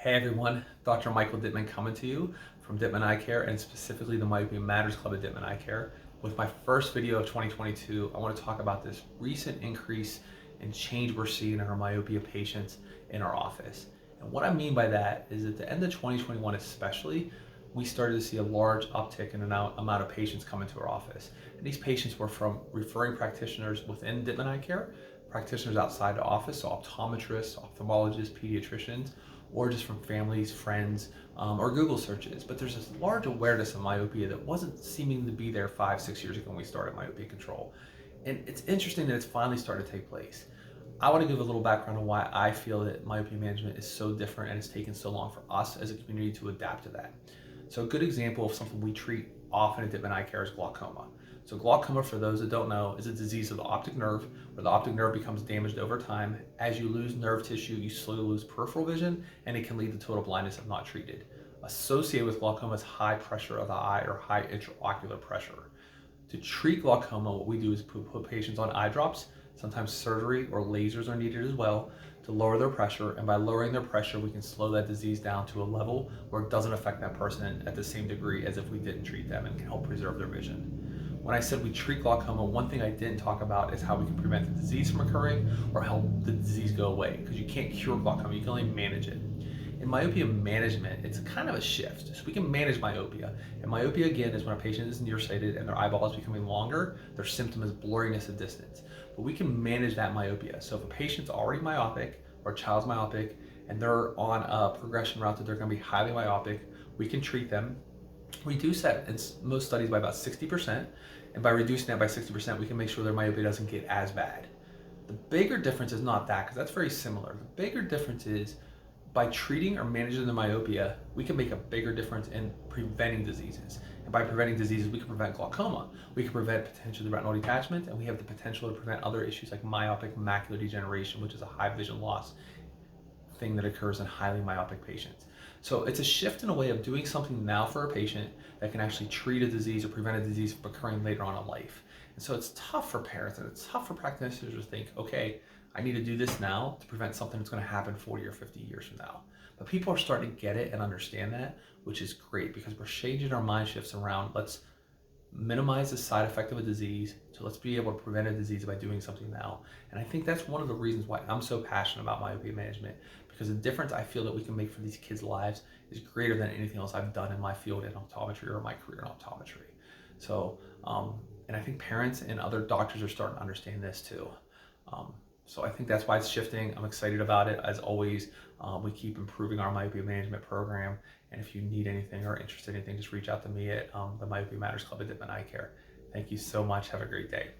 Hey everyone, Dr. Michael Dittman coming to you from Dittman Eye Care and specifically the Myopia Matters Club at Dittman Eye Care. With my first video of 2022, I want to talk about this recent increase in change we're seeing in our myopia patients in our office. And what I mean by that is at the end of 2021 especially, we started to see a large uptick in the amount of patients coming to our office. And these patients were from referring practitioners within Dittman Eye Care, practitioners outside the office, so optometrists, ophthalmologists, pediatricians, or just from families, friends, or Google searches. But there's this large awareness of myopia that wasn't seeming to be there 5, 6 years ago when we started myopia control. And it's interesting that it's finally started to take place. I want to give a little background on why I feel that myopia management is so different and it's taken so long for us as a community to adapt to that. So a good example of something we treat often at Dittman Eye Care is glaucoma. So glaucoma, for those that don't know, is a disease of the optic nerve, where the optic nerve becomes damaged over time. As you lose nerve tissue, you slowly lose peripheral vision, and it can lead to total blindness if not treated. Associated with glaucoma is high pressure of the eye or high intraocular pressure. To treat glaucoma, what we do is put patients on eye drops. Sometimes surgery or lasers are needed as well to lower their pressure. And by lowering their pressure, we can slow that disease down to a level where it doesn't affect that person at the same degree as if we didn't treat them, and can help preserve their vision. When I said we treat glaucoma, one thing I didn't talk about is how we can prevent the disease from occurring or help the disease go away, because you can't cure glaucoma, you can only manage it. In myopia management, it's kind of a shift. So we can manage myopia. And myopia, again, is when a patient is nearsighted and their eyeball is becoming longer, their symptom is blurriness of distance. But we can manage that myopia. So if a patient's already myopic or a child's myopic and they're on a progression route that they're going to be highly myopic, we can treat them, reduce that in most studies by about 60%. And by reducing that by 60%, we can make sure their myopia doesn't get as bad. The bigger difference is not that, because that's very similar. The bigger difference is by treating or managing the myopia, we can make a bigger difference in preventing diseases. And by preventing diseases, we can prevent glaucoma, we can prevent potentially retinal detachment, and we have the potential to prevent other issues like myopic macular degeneration, which is a high vision loss thing that occurs in highly myopic patients. So it's a shift in a way of doing something now for a patient that can actually treat a disease or prevent a disease from occurring later on in life. And so it's tough for parents and it's tough for practitioners to think, okay, I need to do this now to prevent something that's going to happen 40 or 50 years from now. But people are starting to get it and understand that, which is great, because we're changing our mind shifts around, let's minimize the side effect of a disease, so let's be able to prevent a disease by doing something now. And I think that's one of the reasons why I'm so passionate about myopia management, because the difference I feel that we can make for these kids' lives is greater than anything else I've done in my field in optometry or my career in optometry. So, and I think parents and other doctors are starting to understand this too. So I think that's why it's shifting. I'm excited about it. As always, we keep improving our myopia management program. And if you need anything or interested in anything, just reach out to me at the Myopia Matters Club at Dittman Eye Care. Thank you so much. Have a great day.